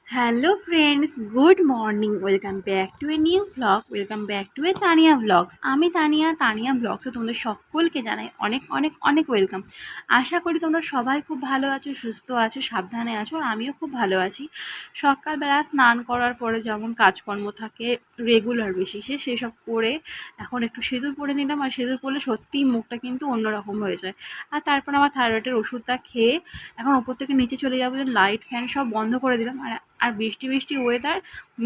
Hello friends, good morning. Welcome back to a new vlog. Welcome back to A Tania vlogs. আমি তানিয়া ভ্লগসে তোমাদের সকলকে জানাই অনেক অনেক অনেক ওয়েলকাম। আশা করি তোমরা সবাই খুব ভালো আছো, সুস্থ আছো, সাবধানে আছো, আর আমিও খুব ভালো আছি। সকালবেলা স্নান করার পরে যেমন কাজকর্ম থাকে রেগুলার বেসিসে, সেসব করে এখন একটু সিঁদুর পরে নিলাম। আর সিঁদুর পরলে সত্যিই মুখটা কিন্তু অন্যরকম হয়ে যায়। আর তারপর আমার থাইরয়েডের ওষুধটা খেয়ে এখন ওপর থেকে নিচে চলে যাবো, লাইট ফ্যান সব বন্ধ করে দিলাম। আর বৃষ্টি বৃষ্টি ওয়েদার,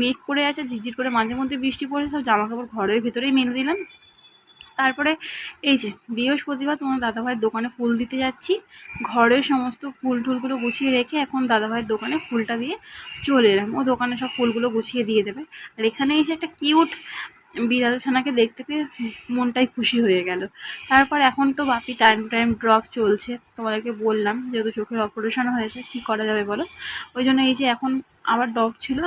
মেঘ করে আছে, ঝিরঝির করে মাঝে মধ্যে বৃষ্টি পড়ে, সব জামাকাপড় ঘরের ভেতরেই মেলে দিলাম। তারপরে এই যে বৃহস্পতিবার তোমার দাদাভাইয়ের দোকানে ফুল দিতে যাচ্ছি। ঘরের সমস্ত ফুল টুলগুলো গুছিয়ে রেখে এখন দাদাভাইয়ের দোকানে ফুলটা দিয়ে চলে এলাম। ও দোকানে সব ফুলগুলো গুছিয়ে দিয়ে দেবে। আর এখানে এসে একটা কিউট বিড়াল ছানাকে দেখতে পেয়ে মনটাই খুশি হয়ে গেল। তারপর এখন তো বাপি টাইম টাইম ড্রপ চলছে, তোমাদেরকে বললাম, যেহেতু চোখের অপারেশন হয়েছে কী করা যাবে বলো। ওই জন্য এই যে এখন আবার ড্রপ ছিল,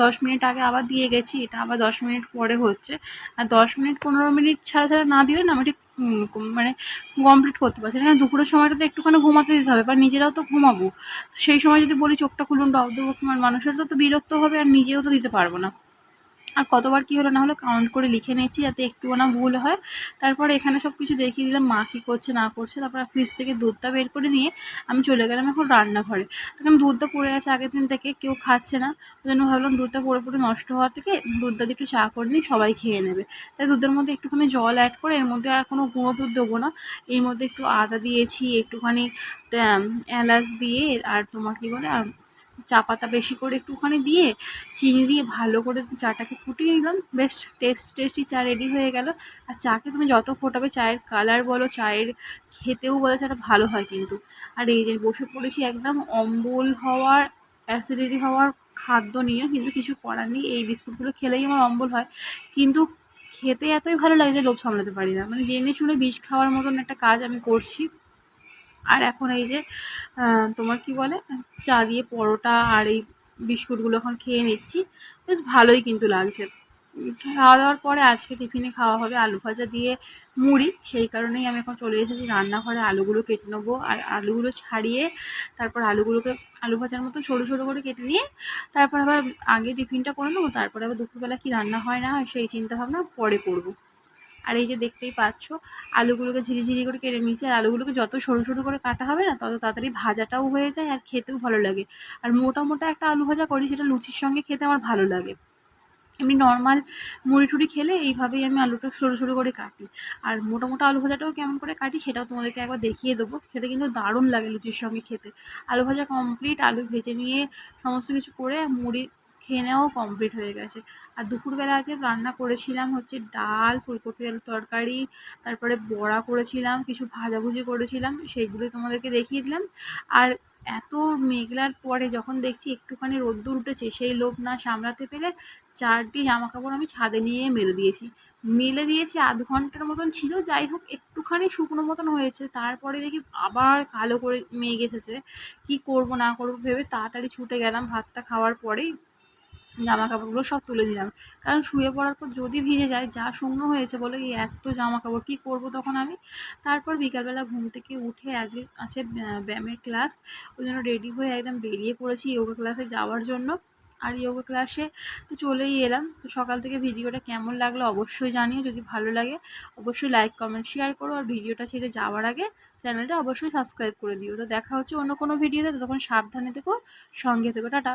10 মিনিট আগে আবার দিয়ে গেছি, এটা আবার 10 মিনিট পরে হচ্ছে। আর 10 মিনিট 15 মিনিট ছাড়া ছাড়া না দিলে না আমি ঠিক মানে কমপ্লিট করতে পারছি না। দুপুরের সময়টা তো একটুখানি ঘুমাতে দিতে হবে, বা নিজেরাও তো ঘুমাবো। সেই সময় যদি বলি চোখটা খুলুন ডব দেবো, মানুষেরও তো বিরক্ত হবে, আর নিজেও তো দিতে পারবো না। আর কতবার কী হলো না হলো কাউন্ট করে লিখে নিয়েছি, যাতে একটুও না ভুল হয়। তারপরে এখানে সব কিছু দেখিয়ে দিলাম মা কী করছে না করছে। তারপর ফ্রিজ থেকে দুধটা বের করে নিয়ে আমি চলে গেলাম এখন রান্নাঘরে। তখন দুধটা পড়ে আছে আগের দিন থেকে, কেউ খাচ্ছে না। ওই জন্য ভাবলাম দুধটা পড়ে পড়ে নষ্ট হওয়ার থেকে দুধটা দিয়ে একটু চা করে নিই, সবাই খেয়ে নেবে। তাই দুধের মধ্যে একটুখানি জল অ্যাড করে, এর মধ্যে আর কোনো গুঁড়ো দুধ দেবো না, এর মধ্যে একটু আদা দিয়েছি, একটুখানি এলাচ দিয়ে, আর তোমার কী বলে, চা পাতা বেশি করে একটুখানি দিয়ে, চিনি দিয়ে ভালো করে চাটাকে ফুটিয়ে নিলাম। বেশ টেস্টি চা রেডি হয়ে গেল। আর চাকে তুমি যত ফোটাবে, চায়ের কালার বলো, চায়ের খেতেও বলো, চাটা ভালো হয় কিন্তু। আর এই যে বসে পড়েছি একদম অম্বল হওয়ার, অ্যাসিডিটি হওয়ার খাদ্য নিয়ে, কিন্তু কিছু করার নেই, এই বিস্কুটগুলো খেলেই আমার অম্বল হয়। কিন্তু খেতে এতই ভালো লাগে যে লোভ সামলাতে পারি না, মানে জেনে শুনে বিষ খাওয়ার মতন একটা কাজ আমি করছি। আর এখন এই যে তোমার কি বলে, চা দিয়ে পরোটা আর এই বিস্কুটগুলো এখন খেয়ে নিচ্ছি। বেশ ভালোই কিন্তু লাগছে। খাওয়া দাওয়ার পরে আজকে টিফিনে খাওয়া হবে আলু ভাজা দিয়ে মুড়ি। সেই কারণেই আমি এখন চলে এসেছি রান্নাঘরে, আলুগুলো কেটে নেবো। আর আলুগুলো ছাড়িয়ে তারপর আলুগুলোকে আলু ভাজার মতো সরু সরু করে কেটে নিয়ে তারপর আবার আগে টিফিনটা করে নেবো। তারপরে আবার দুপুরবেলা কি রান্না হয় না হয় সেই চিন্তাভাবনা পরে করবো। আর এই যে দেখতেই পাচ্ছ, আলুগুলোকে ঝিরিঝিরি করে কেটে নিয়েছি। আর আলুগুলোকে যত সরু সরু করে কাটা হবে না, তত তাড়াতাড়ি ভাজাটাও হয়ে যায় আর খেতেও ভালো লাগে। আর মোটা মোটা একটা আলু ভাজা করি, সেটা লুচির সঙ্গে খেতে আমার ভালো লাগে। এমনি নর্মাল মুড়ি টুড়ি খেলে এইভাবেই আমি আলুটা সরু সরু করে কাটি। আর মোটা মোটা আলু ভাজাটাও কেমন করে কাটি সেটাও তোমাদেরকে একবার দেখিয়ে দেবো। সেটা কিন্তু দারুণ লাগে লুচির সঙ্গে খেতে। আলু ভাজা কমপ্লিট, আলু ভেজে নিয়ে সমস্ত কিছু করে মুড়ি খেয়ে নেওয়াও কমপ্লিট হয়ে গেছে। আর দুপুরবেলা আজকে রান্না করেছিলাম হচ্ছে ডাল, ফুলকপি আলুর তরকারি, তারপরে বড়া করেছিলাম, কিছু ভাজাভুজি করেছিলাম, সেইগুলোই তোমাদেরকে দেখিয়ে দিলাম। আর এত মেঘলার পরে যখন দেখছি একটুখানি রোদ্দুর উঠেছে, সেই লোভ না সামলাতে পেরে 4টি জামাকাপড় আমি ছাদে নিয়ে মেলে দিয়েছি। আধ ঘন্টার মতন ছিল, যাই হোক একটুখানি শুকনো মতন হয়েছে। তারপরে দেখি আবার কালো করে মেঘ এসেছে। কী করব না করব ভেবে তাড়াতাড়ি ছুটে গেলাম, ভাতটা খাওয়ার পরেই জামাকাপড়গুলো সব তুলে দিলাম। কারণ শুয়ে পড়ার পর যদি ভিজে যায়, যা শূন্য হয়েছে বলে এই এত জামাকাপড়, কী করব তখন আমি। তারপর বিকালবেলা ঘুম থেকে উঠে আজকে আছে ব্যায়ামের ক্লাস, ওই জন্য রেডি হয়ে একদম বেরিয়ে পড়েছি যোগা ক্লাসে যাওয়ার জন্য। আর যোগা ক্লাসে তো চলেই এলাম। তো সকাল থেকে ভিডিওটা কেমন লাগলো অবশ্যই জানিও। যদি ভালো লাগে অবশ্যই লাইক কমেন্ট শেয়ার করো। আর ভিডিওটা ছেড়ে যাওয়ার আগে চ্যানেলটা অবশ্যই সাবস্ক্রাইব করে দিও। তো দেখা হচ্ছে অন্য কোনো ভিডিওতে, ততক্ষণ সাবধানে থেকো, সঙ্গে থেকো, টাটা।